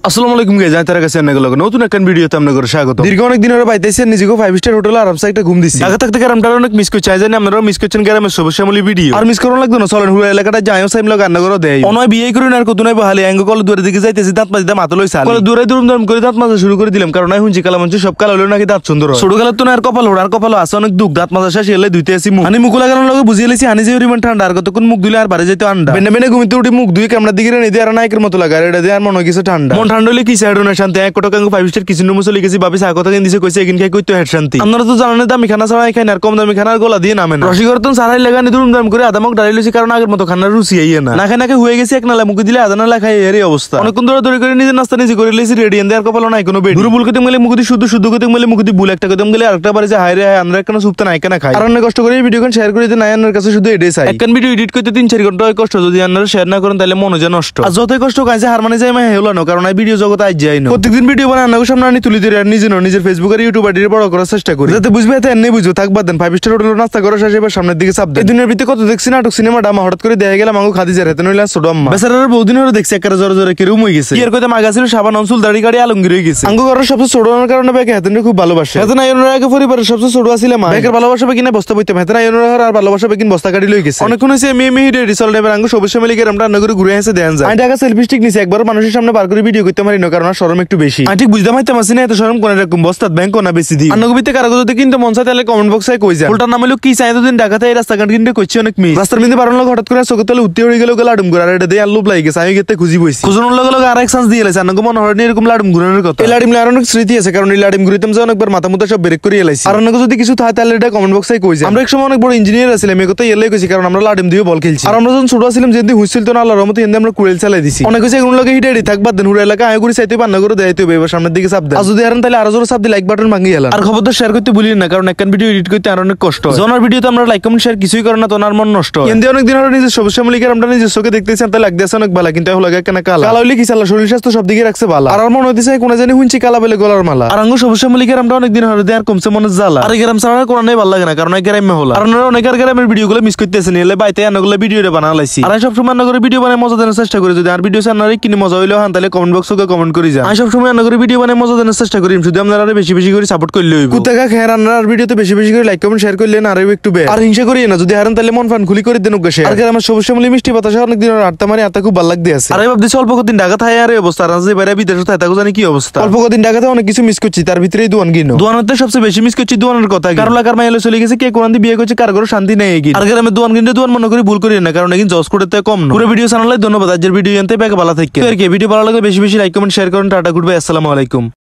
আসসালামু আলাইকুম গাইস, আমি তার কাছে নতুন একটা ভিডিওতে আপনাদের স্বাগত। দীর্ঘ অনেক দিন ধরে পাইতেছেন নিজেকে 5 স্টার হোটেলে আরামসে একটা ঘুম দিছি। ঢাকা থাকতে গ্রামটা অনেক মিস করছি, জানি আপনারাও মিস করছেন গ্রামের সবসময় ভিডিও। আর মিস করার লাগতো না, চলেন হুড়া এলাকাটা যাইও সাইম লাগা রান্না করে দেয়। অনয় বিয়ে করেন আর কত নাই বহালি আঙ্গ কল দূরে দিকে যাইতেছি, দাঁত মাঝে মাথা লই সাল কল দূরে দূরম করে দাঁত মাজা শুরু করে দিলাম, কারণ আমি হুঁজি কালা মঞ্চ সব কালা হলো নাকি দাঁত সুন্দর হয়। ছোট কালার তো না আর কপাল হোড়ার কপাল আছে অনেক দুঃখ, দাঁত মাজা শেষ এলে ধুইতে আসি মুখ। আমি মুখ লাগানোর লগে বুঝিয়ে লেছি আনি যে পরিমাণ ঠান্ডা, আর কতক্ষণ মুখ ধুলে আর বাড়ি যেতে আন্ডা। বেনে বেনে ঘুমিতে উঠি মুখ ধুই ক্যামেরার দিকে নিয়ে দিয়ে আর নায়কের মতো লাগা, এটা দিয়ে আর মনে হয় কিছু ঠান্ডা। মন ঠান্ডা হলে কি সাইড না শান্তি। 1 কোটি 5 স্টার কিচেন রুমে চলে গেছি, ভাবি চা কথা দিছে কইছে এখান খাই কইতো হেড শান্তি। আপনারা তো জানেন দামি খানা ছাড়া খাই না, আর কম দামি খানার গলা দিয়ে নামে না। রসিকরতন সারাই লাগানি দুরুম দাম করে আদামক ডালি লইছি, কারণ আগের মতো খানার রুচি আইয়ে না। না খাই নাকি হয়ে গেছে এক নালা মুখে দিলে আদা নালা খাই এরই অবস্থা। অনেকক্ষণ ধরে করে নিজের নাস্তা নিজে করে লেছি রেডি, এন্ড আর কপাল নাই কোনো বেড। দুরু বুল কতে গেলে মুখদি শুদ্ধ কতে গেলে মুখদি বুল একটা কতে গেলে আরেকটা বারে যে হাই রে আমরা কেন সুপ্তা নাই কেন খাই। আর অনেক কষ্ট করে ভিডিও শেয়ার করে দিতে নাই আপনার কাছে শুধু এটাই চাই। একখান ভিডিও এডিট করতে 3-4 ঘন্টা কষ্ট, যদি আপনারা শেয়ার না করেন তাহলে মনে যায় নষ্ট। আর যতই কষ্ট কাজে হার মানে যায় হেলো না, কারণ এই ভিডিও জগতে আজ যাই না। প্রত্যেকদিন ভিডিও বানাই আপনাদের সামনে আনি তুলি ধরে আর নিজের ফেসবুক আর ইউটিউব আইডি বড় করার চেষ্টা করি, যাতে বুঝবে এতে এমনি বুঝবো থাকবা দেন 5 স্টার হোটেলে নাস্তা করার শেষে এবার সামনের দিকে চাপ দেন। এই দিনের ভিতরে কত দেখছি নাটক সিনেমা ডামা হঠাৎ করে দেখা গেলাম আঙ্গু খাদিজার হাতে নইলা ছোট আম্মা বেচারার বহুদিন ধরে দেখছি একেবারে জোরে কিরম হয়ে গেছে। কি আর কইতে মাগা ছিল সাবান অঞ্চল দাড়ি গাড়ি আলমগীর হয়ে গেছে। আঙ্গু ঘরের সবচেয়ে ছোট হওয়ার কারণে বেকে হাতে খুব ভালোবাসে। হাতে নাই ওনার আগে পরিবারের সবচেয়ে ছোট আছিল মা, বেকের ভালোবাসা কিনা বস্তা বইতে হাতে নাই ওনার আর ভালোবাসা কিনা বস্তা গাড়ি লই গেছে। অনেকক্ষণ হইছে মেয়ে রেডি চল এবার আঙ্গু সবসময় মিলে গেলাম রান্না করে ঘুরে এসে দেন যায়। আমি ঢাকা সেলফি স্টিক নিছি, একবার মানুষের সামনে বার করে ভিডিও করতে পারি না, কারণ শরম একটু বেশি। আমি ঠিক বুঝতে পারতাম না এত শরম কোন রকম বস্তাত ব্যাংক না বেশি দি আন্নগবিতে কারাগজতে কিন্তু মন চাই তাহলে কমেন্ট বক্সে কই যায়। উল্টা নাম হলো কি চাই এতদিন ঢাকাতে এই রাস্তাঘাট কিন্তু কইছি অনেক মিস। রাস্তার মধ্যে বারণ লোক হঠাৎ করে চোখে তলে উঠতে হয়ে গেল লাডুম ঘুরা, এটা দিয়ে আলুপ লাগে গেছে। আমি গেতে খুঁজি বইছি, খুঁজানোর লগে আরেক চান্স দিয়ে এলাইছে। আন্নগো মনে হয় এরকম লাডুম ঘুরানোর কথা। এই লাডুম আর অনেক স্মৃতি আছে, কারণ এই লাডুম ঘুরিতাম যে অনেকবার মাথা মুথা সব ব্রেক করে এলাইছি। আর অনেক যদি কিছু থাকে তাহলে এটা কমেন্ট বক্সে কই যায়। আমরা এক সময় অনেক বড় ইঞ্জিনিয়ার ছিলাম, এই কথা এলাই কইছি, কারণ আমরা লাডুম দিয়ে বল খেলছি। আর আমরা যখন ছোট ছিলাম যেদিন হুইসিল তো না আল্লাহর রহমতে এনে আমরা কুড়েল চালাই দিছি। অনেক কিছু এগুলো লগে হিটারি থাকবা দেন হুড়া এলাকা আয় করে চাইতে পান্না করে দেখাইতে হবে। এবার সামনের দিকে চাপ দেন, আর যদি হারেন তাহলে আরো জোরে চাপ দিয়ে লাইক বাটন ভাঙিয়ে এলাম। আর খবরদার শেয়ার করতে ভুলিয়েন না, কারণ একখান ভিডিও এডিট করতে আর অনেক কষ্ট। জনার ভিডিওতে আমরা লাইক কমেন্ট শেয়ার কিছুই করে না, তো আমার মন নষ্ট। এমনি অনেক দিন হলো নিজের সমস্যা মিলিকে আমরা নিজের চোখে দেখতেছি, তাই লাগতেছে অনেক ভালো, কিন্তু এখন লাগে কেন কালা হইলে কি চালা শরীর স্বাস্থ্য সব দিকে রাখছে ভালো। আর আমার মনে হইতেছে কোন জানি হুঁচি কালা বলে গলার মালা। আর আঙ্গু সমস্যা মিলিকে আমরা অনেক দিন হলো আর কমছে মনে জ্বালা। আর গ্রাম ছাড়া কোনো নাই ভালো লাগে না, কারণ এই গ্রামে হলো। আর আপনারা অনেক গ্রামের ভিডিওগুলো মিস করতেছেন, এলে বাইতে আনগুলো ভিডিওটা বানানো লাইছি। আর আমি সবসময় আন্না করে ভিডিও বানাই মজা দেওয়ার চেষ্টা করি। যদি আর ভিডিও আপনারা কিনে মজা হইলেও হান তাহলে কমেন্ট বক্সে কমেন্ট করে যান। আমি সবসময় আন্না করে ভিডিও বানাই মজা দেওয়ার চেষ্টা করি, শুধু আপনারা বেশি করে সাপোর্ট করলে হইব। কুত্তাকা খেয়ে রান্নার ভিডিওতে বেশি করে লাইক কমেন্ট শেয়ার করলেন আর একটু বে আর হিংসা করি না, যদি হারেন তাহলে মন ফান খুলি করে দেন উগেশে। আর আমার সমস্যা মিলি মিষ্টি বাতাসে অনেক দিন আটটা মারি আত্মা খুব ভালো লাগতে আছে। আর ভাবতেছি অল্প কদিন ঢাকা থাকে আর অবস্থা, আর যে বাইরে বিদেশে থাকে জানি কি অবস্থা। অল্প কদিন ঢাকাতে অনেক কিছু মিস করছি, তার ভিতরেই দোয়ান গিনো। দোয়ানতে সবচেয়ে বেশি মিস করছি দোয়ানের কথা। কারো লাগার মাইলে চলে গেছে, কে কোন বিয়ে করছে, কার ঘরে শান্তি নেই এগিয়ে। আর গ্রামে দোয়ান কিনতে দোয়ান মনে করি ভুল করি না, কারণ এখন জজ করতে কম না। পুরো ভিডিও জানালে ধন্যবাদ। আজকের ভিডিও জানতে ব্যাগ ভালো থাকে। ভিডিও ভালো লাগলে বেশি লাইক কমেন্ট শেয়ার করেন। টাটা গুড বাই, আসসালামু আলাইকুম।